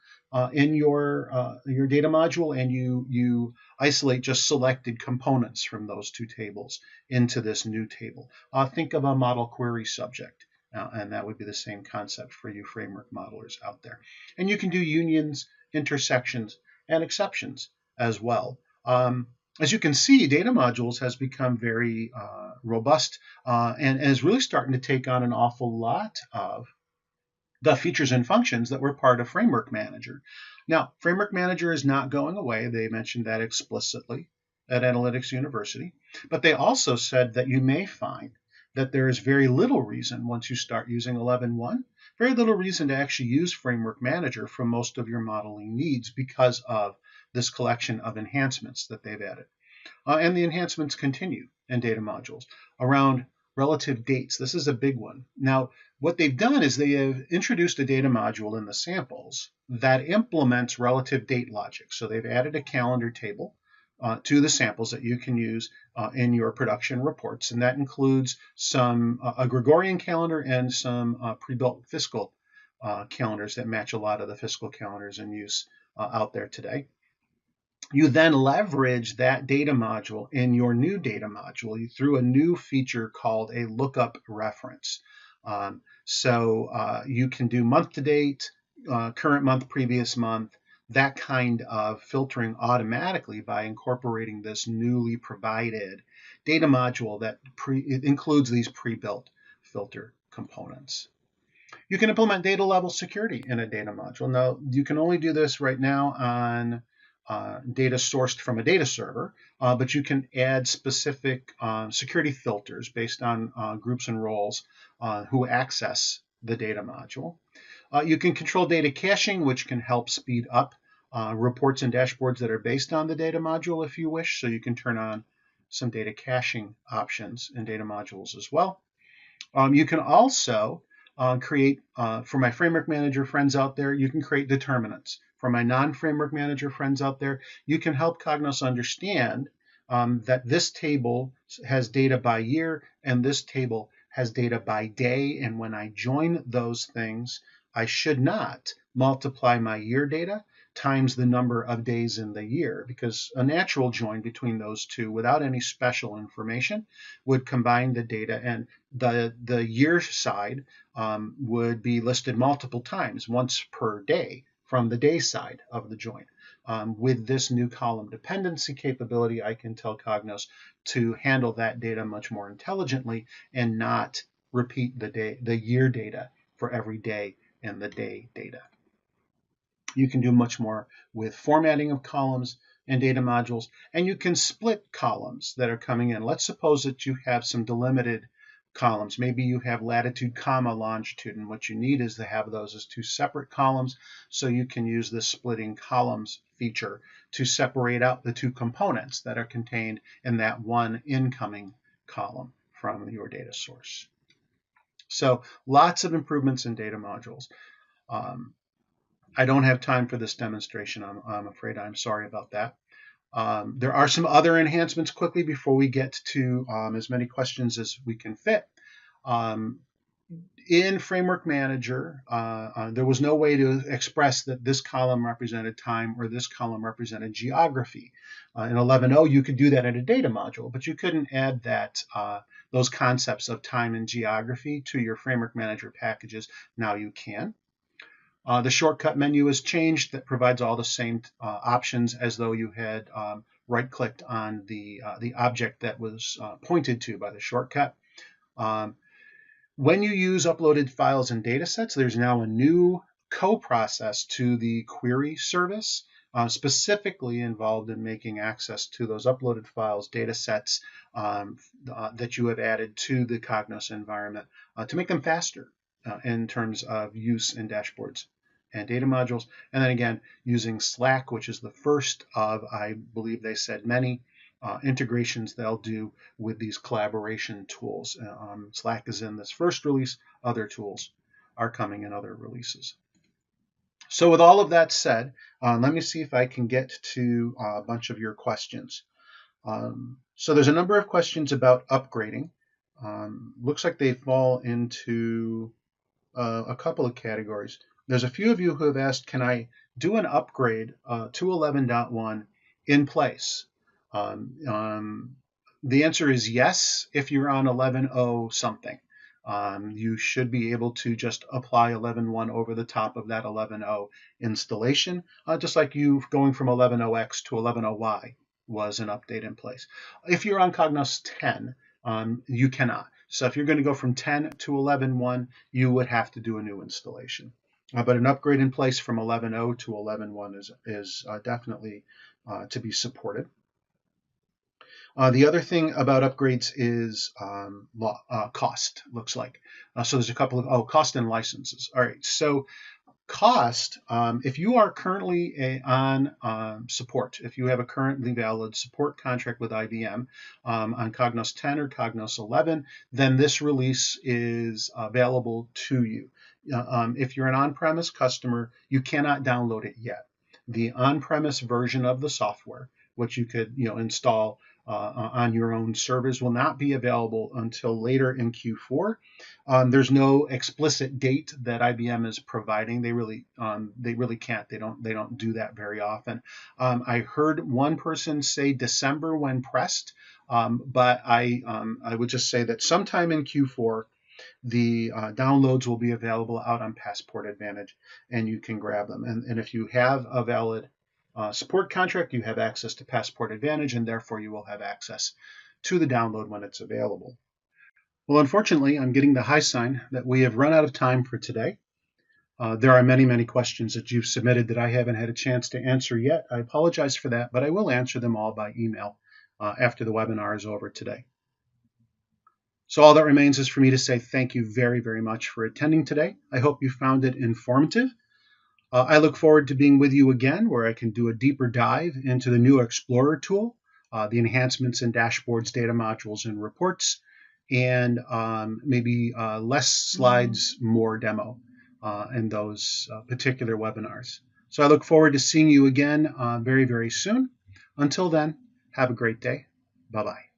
in your data module, and you isolate just selected components from those two tables into this new table. Think of a model query subject. And that would be the same concept for you framework modelers out there. And you can do unions, intersections, and exceptions as well. As you can see, data modules has become very robust and is really starting to take on an awful lot of the features and functions that were part of Framework Manager. Now, Framework Manager is not going away. They mentioned that explicitly at Analytics University. But they also said that you may find that there is very little reason, once you start using 11.1, very little reason to actually use Framework Manager for most of your modeling needs because of this collection of enhancements that they've added. And the enhancements continue in data modules around relative dates. This is a big one. Now, what they've done is they have introduced a data module in the samples that implements relative date logic. So they've added a calendar table to the samples that you can use in your production reports, and that includes a Gregorian calendar and some pre-built fiscal calendars that match a lot of the fiscal calendars in use out there today. You then leverage that data module in your new data module through a new feature called a lookup reference. So you can do month to date, current month, previous month, that kind of filtering automatically by incorporating this newly provided data module that includes these pre-built filter components. You can implement data level security in a data module. Now, you can only do this right now on data sourced from a data server, but you can add specific security filters based on groups and roles who access the data module. You can control data caching, which can help speed up reports and dashboards that are based on the data module if you wish. So you can turn on some data caching options in data modules as well. You can also create, for my framework manager friends out there, you can create determinants. For my non-framework manager friends out there, you can help Cognos understand that this table has data by year and this table has data by day. And when I join those things, I should not multiply my year data times the number of days in the year, because a natural join between those two without any special information would combine the data, and the year side would be listed multiple times, once per day from the day side of the join. With this new column dependency capability, I can tell Cognos to handle that data much more intelligently and not repeat the year data for every day in the day data. You can do much more with formatting of columns and data modules, and you can split columns that are coming in. Let's suppose that you have some delimited columns. Maybe you have latitude, comma, longitude, and what you need is to have those as two separate columns, so you can use the splitting columns feature to separate out the two components that are contained in that one incoming column from your data source. So lots of improvements in data modules. I don't have time for this demonstration, I'm afraid. I'm sorry about that. There are some other enhancements quickly before we get to as many questions as we can fit. In Framework Manager, there was no way to express that this column represented time or this column represented geography. In 11.0, you could do that in a data module, but you couldn't add that those concepts of time and geography to your Framework Manager packages. Now you can. The shortcut menu is changed. That provides all the same options as though you had right-clicked on the object that was pointed to by the shortcut. When you use uploaded files and data sets, there's now a new co-process to the query service, specifically involved in making access to those uploaded files, data sets that you have added to the Cognos environment to make them faster in terms of use in dashboards and data modules. And then again, using Slack, which is the first of, I believe they said, many integrations they'll do with these collaboration tools. Slack is in this first release. Other tools are coming in other releases. So with all of that said, let me see if I can get to a bunch of your questions. So there's a number of questions about upgrading. Looks like they fall into a couple of categories. There's a few of you who have asked, can I do an upgrade to 11.1 in place? The answer is yes, if you're on 11.0 something. You should be able to just apply 11.1 over the top of that 11.0 installation, just like you going from 11.0x to 11.0y was an update in place. If you're on Cognos 10, you cannot. So if you're going to go from 10 to 11.1, you would have to do a new installation. But an upgrade in place from 11.0 to 11.1 is definitely to be supported. The other thing about upgrades is cost, looks like. So there's a couple of, cost and licenses. All right, so cost, if you are currently on support, if you have a currently valid support contract with IBM on Cognos 10 or Cognos 11, then this release is available to you. If you're an on-premise customer, you cannot download it yet. The on-premise version of the software, which you could install on your own servers, will not be available until later in Q4. There's no explicit date that IBM is providing. They really can't. They don't do that very often. I heard one person say December when pressed, but I would just say that sometime in Q4 the downloads will be available out on Passport Advantage, and you can grab them. And if you have a valid support contract, you have access to Passport Advantage, and therefore you will have access to the download when it's available. Well, unfortunately, I'm getting the high sign that we have run out of time for today. There are many, many questions that you've submitted that I haven't had a chance to answer yet. I apologize for that, but I will answer them all by email after the webinar is over today. So all that remains is for me to say thank you very, very much for attending today. I hope you found it informative. I look forward to being with you again, where I can do a deeper dive into the new Explorer tool, the enhancements in dashboards, data modules, and reports, and maybe less slides, more demo in those particular webinars. So I look forward to seeing you again very, very soon. Until then, have a great day. Bye-bye.